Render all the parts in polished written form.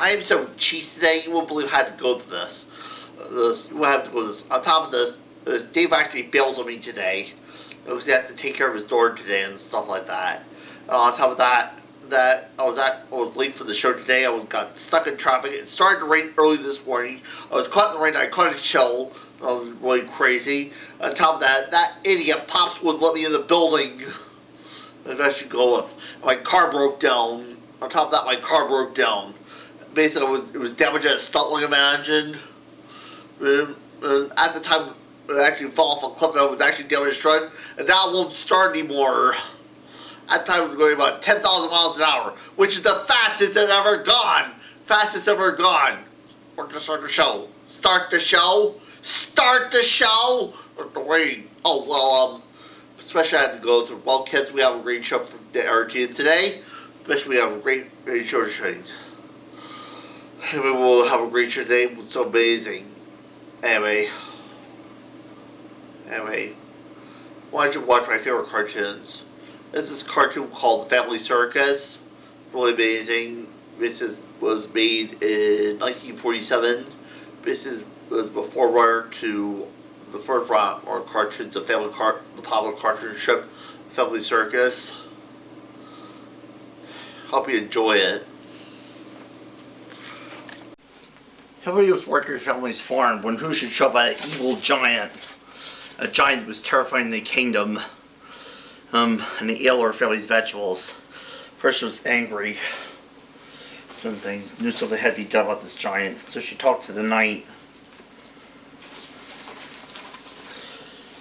I am so cheesy today, you won't believe I had to go to this. You have to go to this. On top of this, Dave actually bails on me today. Because he has to take care of his daughter today and stuff like that. On top of that, I was late for the show today. I got stuck in traffic. It started to rain early this morning. I was caught in the rain. I caught a chill. I was really crazy. On top of that idiot Pops wouldn't let me in the building. I should go with. My car broke down. On top of that, my car broke down. Basically, it was damaged at a stunt, like I imagined. And at the time, it actually fell off a cliff that was actually damaged truck, and now it won't start anymore. At the time, it was going about 10,000 miles an hour, which is the fastest it's ever gone. Fastest ever gone. We're going to start the show. Start the show. Start the show. The rain. Oh, well, especially I had to go through. Well, kids, we have a great show for the RT today. Especially we have a great show today. Anyway, we'll have a great show today. It's so amazing. Anyway, why don't you watch my favorite cartoons? This is a cartoon called The Family Circus. Really amazing. Was made in 1947. Was before runner to the first round or cartoons of the popular cartoon strip Family Circus. Hope you enjoy it. Hilary was working at her family's farm when who should show up at an evil giant. A giant was terrifying the kingdom. And he ate her family's vegetables. First she was angry. Some things knew something had to be done about this giant. So she talked to the knight.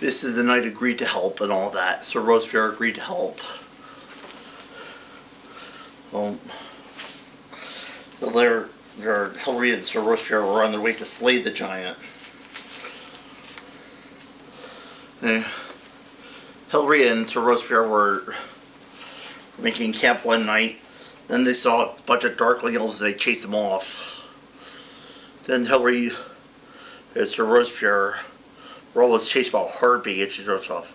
This is the knight agreed to help and all that. Sir Rosefair agreed to help. Well, Hilary and Sir Rosefair were on their way to slay the giant. Hilary and Sir Rosefair were making camp one night. Then they saw a bunch of darkling elves and they chased them off. Then Hilary and Sir Rosefair were almost chased by a harpy and she drove off.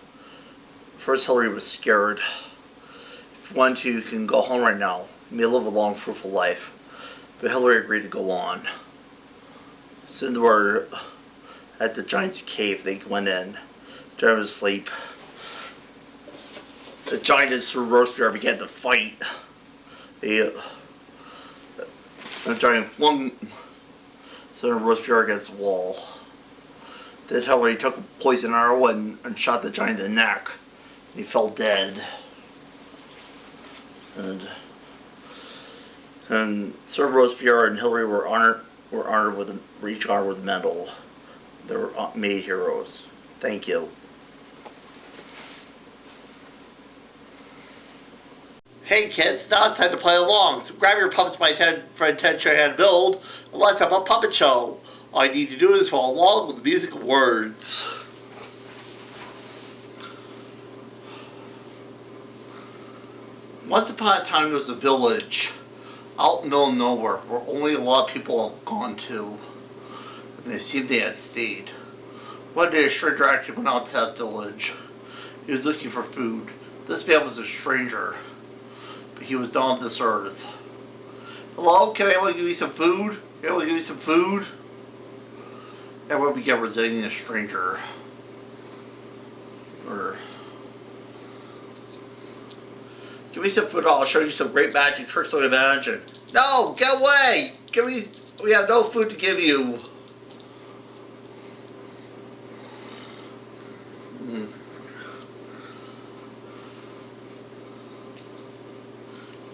First Hilary was scared. If you want to, you can go home right now. You may live a long, fruitful life. But Hilary agreed to go on. Soon they were at the giant's cave. They went in. Giant was asleep. The giant and Sir Rosefair began to fight. The giant flung Sir Rosefair against the wall. Then Hilary took a poison arrow and shot the giant in the neck. He fell dead. And Sir Rosefair and Hilary were each honored with a medal. They were made heroes. Thank you. Hey kids, now it's time to play along. So grab your puppets my friend Ted show you how to build, and let's have a puppet show. All you need to do is follow along with the music and words. Once upon a time there was a village out in the middle of nowhere where only a lot of people have gone to. And they seemed they had stayed. One day a stranger actually went out to that village. He was looking for food. This man was a stranger, but he was down on this earth. Hello, can anyone give me some food? Can anyone give me some food? Everyone began resenting the stranger. Give me some food, I'll show you some great magic tricks on imagine. No, get away! We have no food to give you.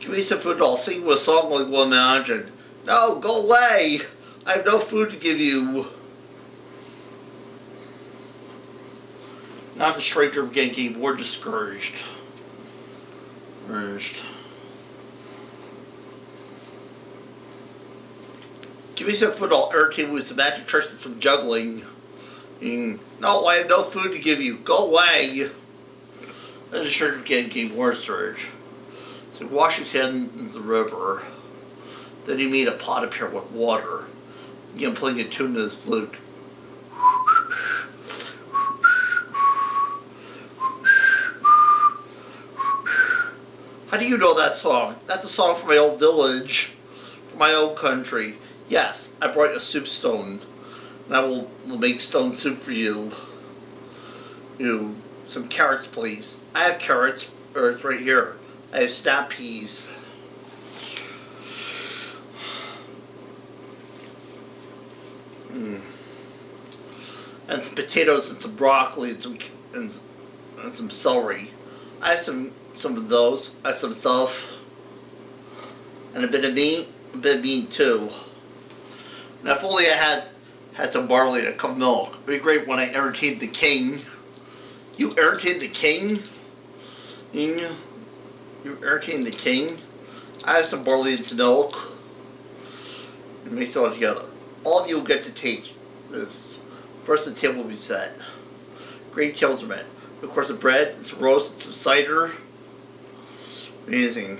Give me some food, I'll sing you a song like we'll imagine. No, go away! I have no food to give you. Now the stranger began getting more discouraged. Give me some food, I'll entertain with some magic tricks and some juggling. No, I have no food to give you. Go away. Then the stranger began getting more discouraged. So he washed his hands in the river. Then he made a pot appear with water. He began playing a tune to his flute. How do you know that song? That's a song from my old village. for my own country. Yes, I brought a soup stone. And I will make stone soup for you. Some carrots, please. I have carrots. It's right here. I have snap peas. And some potatoes and some broccoli and some celery. I have some of those. I have some stuff. And a bit of meat too. And if only I had some barley and a cup of milk. It'd be great when I entertained the king. You entertained the king? You entertained the king? I have some barley and some milk. And mix it all together. All of you will get to taste this. First, the table will be set. Great tables are met. Of course, the bread, some roast, and some cider. Amazing.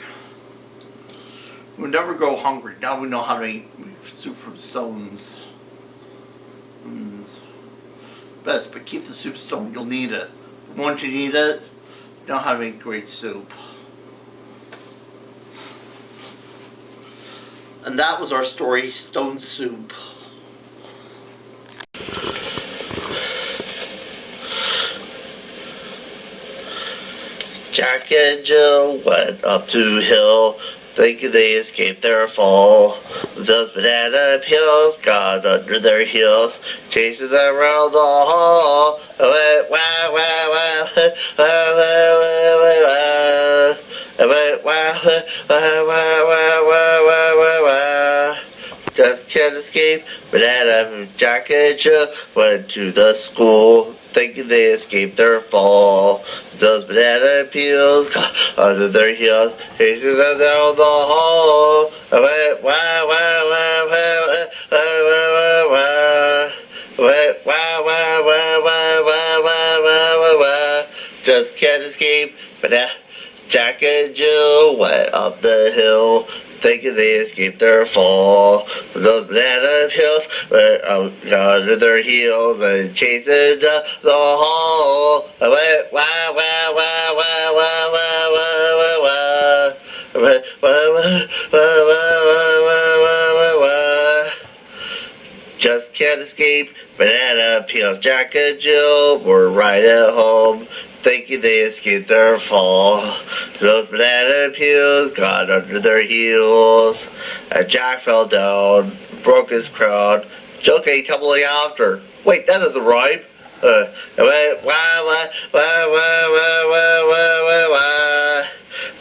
We'll never go hungry. Now we know how to make soup from stones. Best, but keep the soup stone. You'll need it. But once you need it, you know how to make great soup. And that was our story, Stone Soup. Jack and Jill went up to hill, thinking they escaped their fall. Those banana peels got under their heels, chasing them around the hall. Went wah wah wah, wah wah wah wah. Went wah wah wah wah wah wah wah wah. Just can't escape. Banana Jack and Jill went to the school, thinking they escaped their fall. Those banana peels got under their heels, chasing them down the hall. I went wah wah wah wah wah wah wah wah. Went wah wah wah wah wah wah wah wah wah. Just can't escape. Banana Jack and Jill went up the hill, thinking they escaped their fall. Those banana peels went under their heels and chasing down the hall. I went wah wah wah wah wah wah wah wah wah. I went wah wah wah wah wah wah wah wah. Just can't escape. Banana peels. Jack and Jill were right at home, thinking they escaped their fall. Those banana peels got under their heels, and Jack fell down, broke his crown. Jill came tumbling after. Wait, that doesn't rhyme. I went wah wah wah wah wah wah wah wah wah.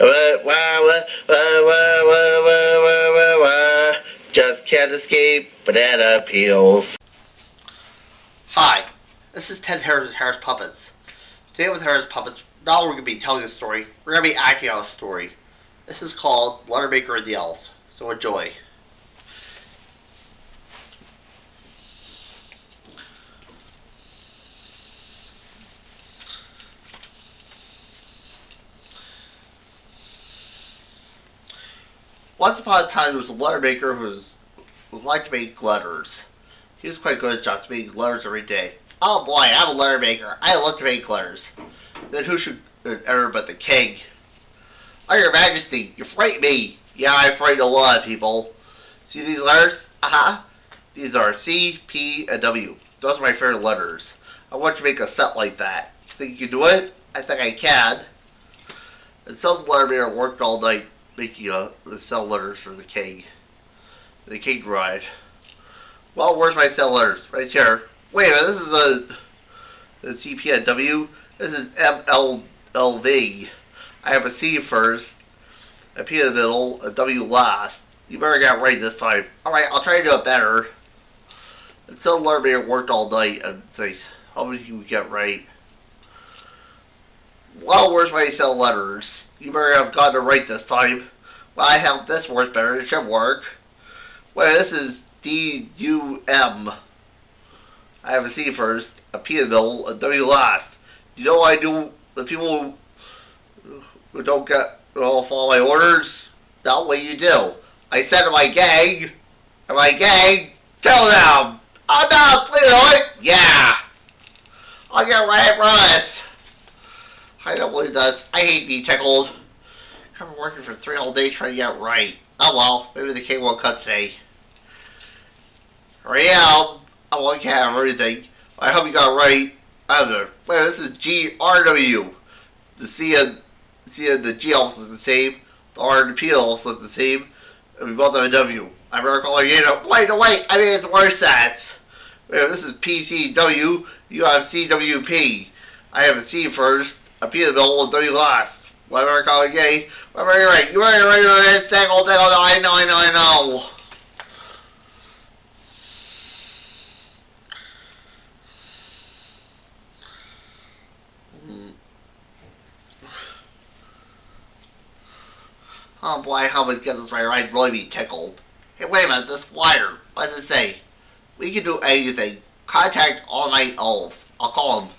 I went wah wah wah wah wah wah wah wah wah. Just can't escape banana peels. Hi, this is Ted Harris of Harris Puppets. Today with Harris Puppets, now we're going to be telling a story. We're going to be acting out a story. This is called Letter Maker and the Elf. So enjoy. Once upon a time, there was a letter maker who liked to make letters. He was quite good at jobs, making letters every day. Oh boy, I'm a letter maker. I love to make letters. Then who should ever but the king? Oh, your majesty, you frighten me. Yeah, I frighten a lot of people. See these letters? These are C, P, and W. Those are my favorite letters. I want to make a set like that. Think you can do it? I think I can. And some letter maker worked all night making the cell letters for the king. The king arrived. Well, where's my cell letters? Right here. Wait a minute, this is a CP and W. This is MLLV. I have a C first, a P in the middle, a W last. You better get it right this time. Alright, I'll try to do it better. And some letter maker worked all night and say, how many can we get right? Well, where's my cell letters? You better have gotten it right this time. Well, I have this works better. It should work. Well, this is D-U-M. I have a C first, a P in the middle, a W last. You know what I do? The people who don't follow my orders, that's what you do. I said to my gang, kill them! Oh no, please do it! Yeah! I'll get right for this. I don't believe this. I hate being tickled. I've been working for 3 whole days trying to get it right. Oh well, maybe the king won't cut today. Real, I won't have everything. I hope you got it right. Either. Wait, this is GRW. The C and the G also is the same. The R and the P also is the same. And we both have a W. I better call it again. Wait, I mean it's worse sets. Wait, this is PCW. You have CWP. I have a C first, a P in the middle, and W last. Whatever I call it gay. Whatever you're right. You're right on that single thing. I know. Oh boy, I hope it gets this right. I'd really be tickled. Hey, wait a minute, this flyer. What does it say? We can do anything. Contact All Night Elves. I'll call them.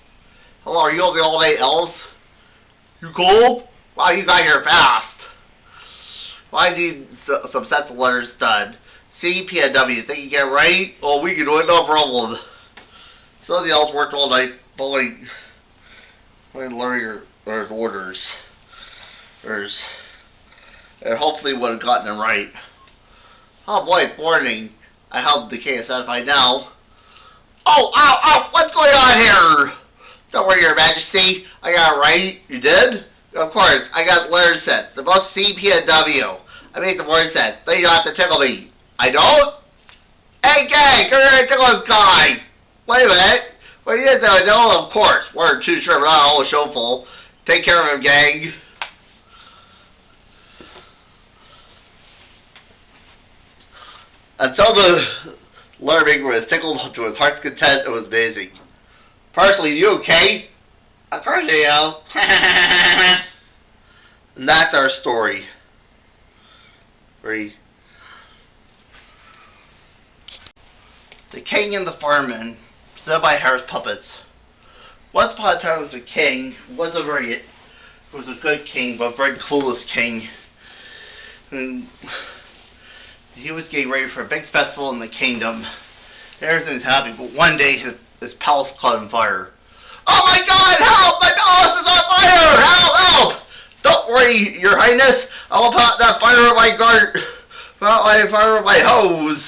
Hello, are you the All Night Elves? You called? Wow, you got here fast. Well, I need some sets of letters done. C, P, and W. Think you get it right? Oh, we can do it, no problem. So the elves worked all night, but like learning their orders. And hopefully would have gotten them right. Oh boy, morning. I hope the king is satisfied now. Oh, ow, what's going on here? Don't worry, your majesty. I got it right. You did? Of course, I got letter sets. They're both C, P, and W. I made the word sets. Then you don't have to tickle me. I don't? Hey, gang, come here and tickle this guy. Wait a minute. What are you doing? No, of course. 1 or 2, sure, but not all a show full. Take care of him, gang. Until the learning was tickled to his heart's content, it was amazing. Personally, you okay? Of course I am. And that's our story. The King and the Fireman, said by Harris Puppets. Once upon a time, there was a king who was a good king, but a very clueless king. And he was getting ready for a big festival in the kingdom. Everything was happy, but one day his palace caught on fire. Oh my God! Help! My palace is on fire! Help! Don't worry, Your Highness. I will put out that fire with my guard. Put out my fire with my hose.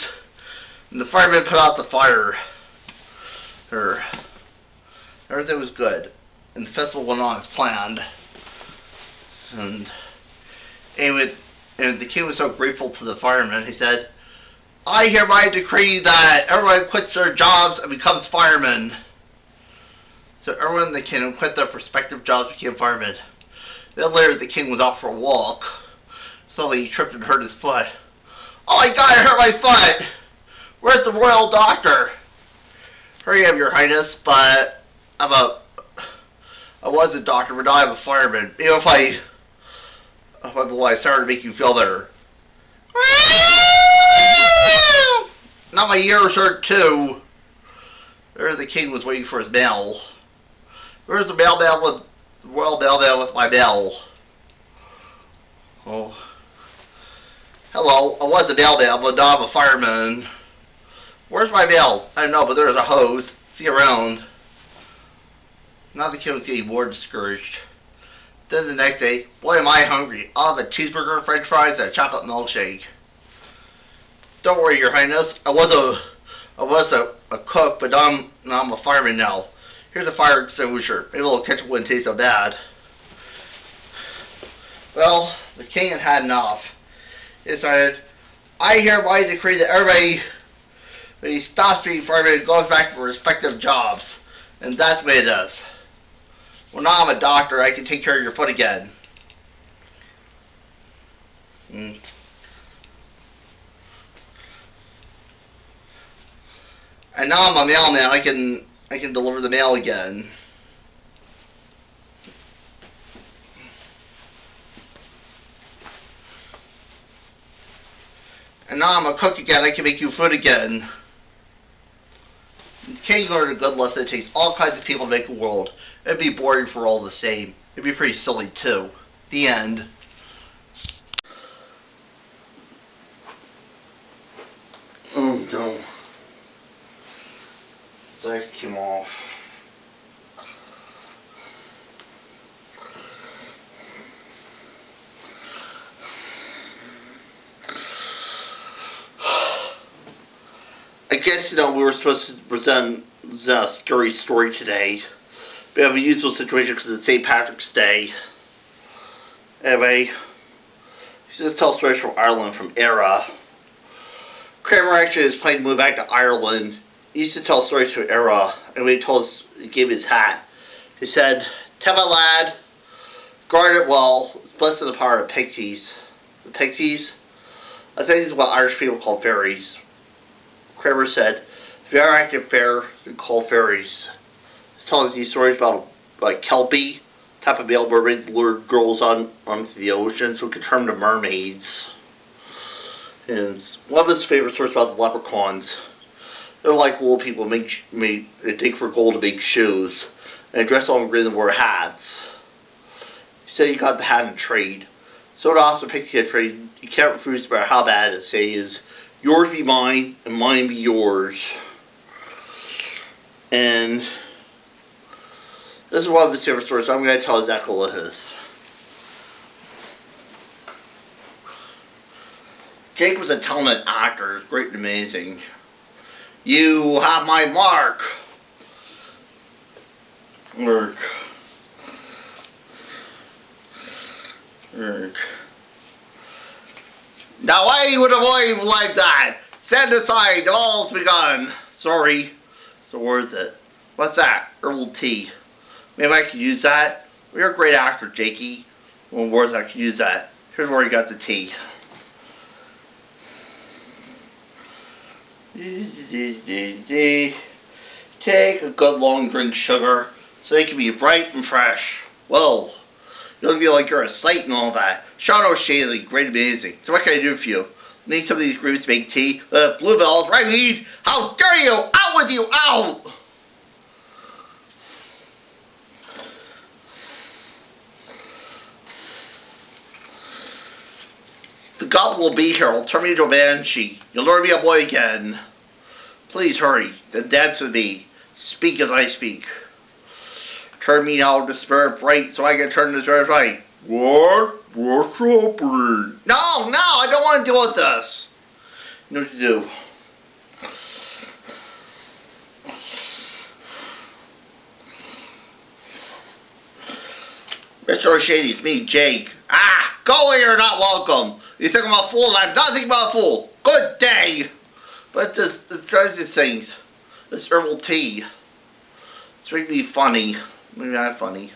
And the fireman put out the fire. Everything was good, and the festival went on as planned. And the king was so grateful to the firemen, he said, I hereby decree that everyone quits their jobs and becomes firemen. So everyone in the kingdom quit their respective jobs and became firemen. Then later the king was out for a walk. Suddenly he tripped and hurt his foot. Oh my God, I hurt my foot! Where's the royal doctor? Hurry up, Your Highness, but I was a doctor, but now I'm a fireman. Maybe if I started to make you feel better. Now my ears hurt too. There the king was waiting for his mail. Where's the mailman with the royal mailman with my mail? Oh. Hello, I was a mailman, but now I'm a fireman. Where's my mail? I don't know, but there's a hose. See you around. Now the king was getting more discouraged. Then the next day, boy am I hungry. I'll have a cheeseburger, french fries, and a chocolate milkshake. Don't worry, Your Highness. I was a cook, but now I'm a fireman now. Here's a fire extinguisher. Maybe it'll catch it when it tastes so bad. Well, the king had enough. He decided, I hereby decree that everybody stops being firemen and goes back to their respective jobs. And that's what it is. Well, now I'm a doctor. I can take care of your foot again. And now I'm a mailman. I can deliver the mail again. And now I'm a cook again. I can make you food again. King learned a good lesson. It takes all kinds of people to make a world. It'd be boring for all the same. It'd be pretty silly too. The end. Oh no. The ice came off. I guess, we were supposed to present a scary story today. We have a usual situation because it's St. Patrick's Day. Anyway, just tell stories from Ireland, from Era. Kramer actually is planning to move back to Ireland. He used to tell stories from Era, and when he gave his hat, he said, "Tell my lad, guard it well, it's blessed in the power of pixies." The pixies? I think this is what Irish people call fairies. Kramer said, "Very active fair, they call fairies." He's telling these stories about like Kelpie, type of male mermaid that lured girls onto the ocean so it could turn them to mermaids. And one of his favorite stories about the leprechauns. They're like little people they dig for gold to make shoes, and they dress all in green and wear hats. He said he got the hat in trade. So to offer pixie hat trade, you can't refuse no matter how bad it is, yours be mine and mine be yours. And this is one of his favorite stories, so I'm going to tell exactly what it is. Jake was a talented actor, great and amazing. "You have my mark." Work. "Now why would a boy like that? Stand aside, the ball's begun." "Sorry." "So worth it." "What's that?" "Herbal tea." "Maybe I could use that." "Well, you're a great actor, Jakey." "Well, worth I could use that." "Here's where you got the tea." "Take a good long drink, sugar, so you can be bright and fresh." "Well, you don't feel like you're a sight and all that." "Sean O'Shaley, great, amazing. So what can I do for you?" "Need some of these grapes to make tea." "Bluebells, right weed." "How dare you! Out with you! Out!" "The goblin will be here. Will turn me into a banshee. You'll never be a boy again." "Please hurry. Then dance with me. Speak as I speak." "Turn me now to spirit bright, so I can turn to spirit right." "What? What's happening?" No, I don't want to deal with this." "You know what to do." "Mr. O'Shady, it's me, Jake." "Go away, you're not welcome. You think I'm a fool, and I'm nothing but a fool. Good day." "But it does these things. This herbal tea. It's making me funny." "Maybe not funny."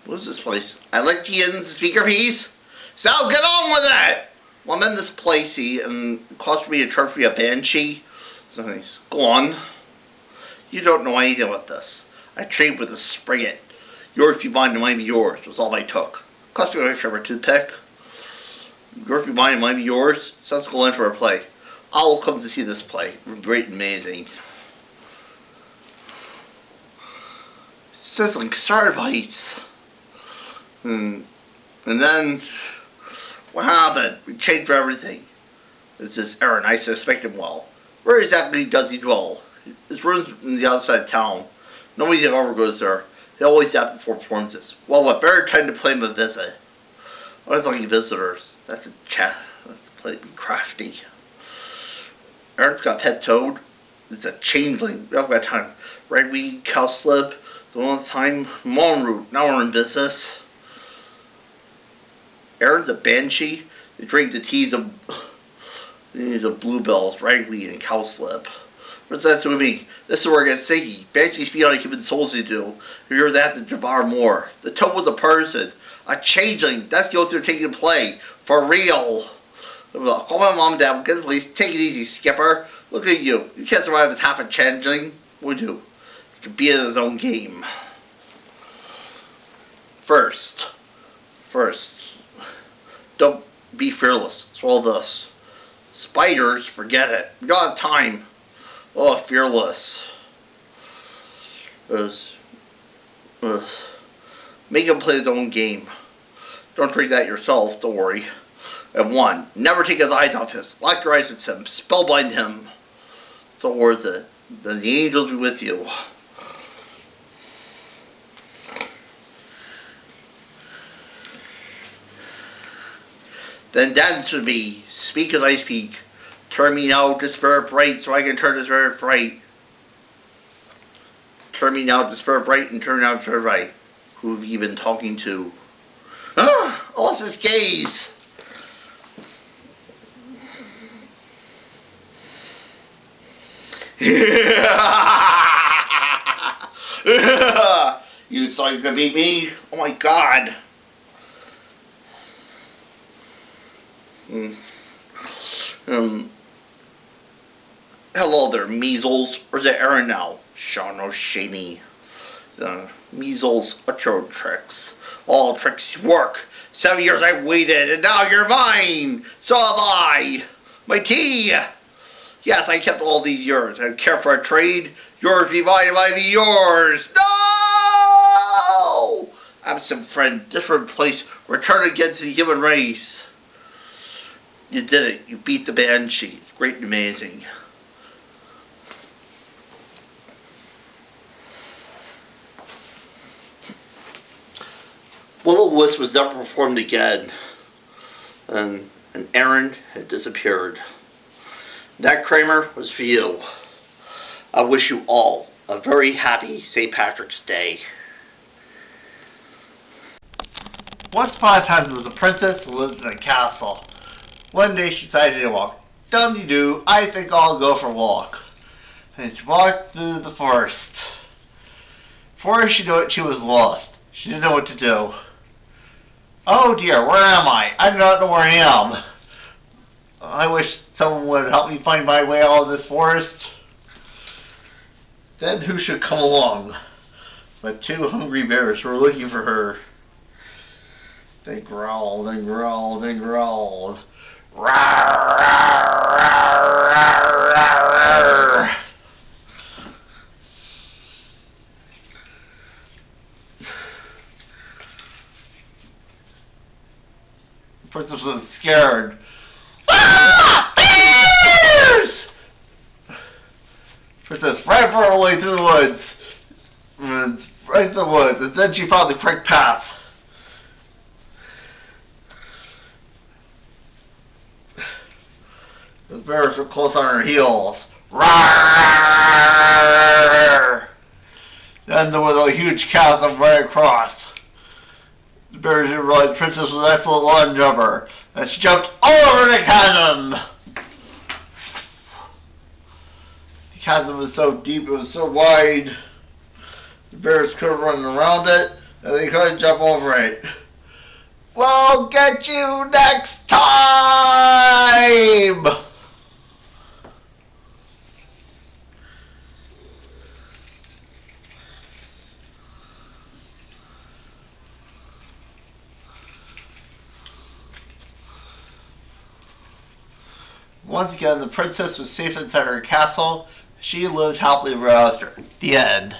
"What is this place?" "I let you in the speaker piece." "So get on with it." "Well, I'm in this place, see, and it costs me a turn for a banshee." So nice. "Go on." "You don't know anything about this. I trade with a Sprigget. Yours be mine and mine be yours was all I took. Cost me a favorite toothpick. Yours be mine and mine be yours. So let's go in for a play. I'll come to see this play. Great and amazing." Sizzling star bites. And then, what happened? We changed for everything. This is Aaron. I suspect him well. Where exactly does he dwell? His room's on the other side of town. Nobody ever goes there. He always does before performances. Well, what better time to play him a visit? I was looking visitors. That's a chat. That's a play to be crafty. Aaron's got a pet toad. It's a changeling. We haven't got time. Ragweed, cowslip. The one time, Monroot. Now we're in business. Aaron's a banshee. They drink the teas of bluebells, ragweed, and cowslip. What's that to me? This is where it gets sticky. Banshees feed on human souls they do. If you're that to devour more. The toad was a person. A changeling. That's the oath you're taking to play. For real. Call my mom and dad. Get the police. Take it easy, Skipper. Look at you. You can't survive as half a changeling. Would you? He could be in his own game. First, don't be fearless. Swallow this. Spiders, forget it. We don't have time. Oh, fearless. Make him play his own game. Don't drink that yourself, don't worry. And 1, never take his eyes off his. Lock your eyes at him. Spellbind him. It's all worth it. Then the angels be with you. Then dance with me. Speak as I speak. Turn me now just very bright so I can turn this very bright. Turn me now just very bright and turn out very bright. Who have you been talking to? Ah! Alyssa's gaze! You thought you could beat me? Oh my god. Hello there, Measles. Or is it Aaron now? Sean O'Shaney. Measles are your tricks. All tricks work. 7 years I've waited, and now you're mine. So have I. My tea. Yes, I kept all these years. I care for a trade. Yours be mine, mine be yours. No! Absent friend, different place. Return again to the human race. You did it. You beat the Banshees. Great and amazing. Will-O-Wisp was never performed again. And Aaron had disappeared. That, Kramer, was for you. I wish you all a very happy St. Patrick's Day. Once upon a time there was a princess who lived in a castle. One day she decided to walk. Dum-de-doo, I think I'll go for a walk. And she walked through the forest. Before she knew it, she was lost. She didn't know what to do. Oh dear, where am I? I do not know where I am. I wish someone would help me find my way out of this forest. Then who should come along but 2 hungry bears who were looking for her. They growled and growled and growled. Rawr, rawr, rawr, rawr, rawr. The princess was scared. Ah! Bears! Princess ran for her way through the woods. Right through the woods, and then she found the correct path. The bears were close on her heels. Rawr! Then there was a huge chasm right across. The bears didn't realize the princess was an excellent lawn jumper, and she jumped over the chasm. The chasm was so deep, it was so wide, the bears couldn't run around it, and they couldn't jump over it. We'll get you next time! Once again, the princess was safe inside her castle. She lived happily ever after. The end.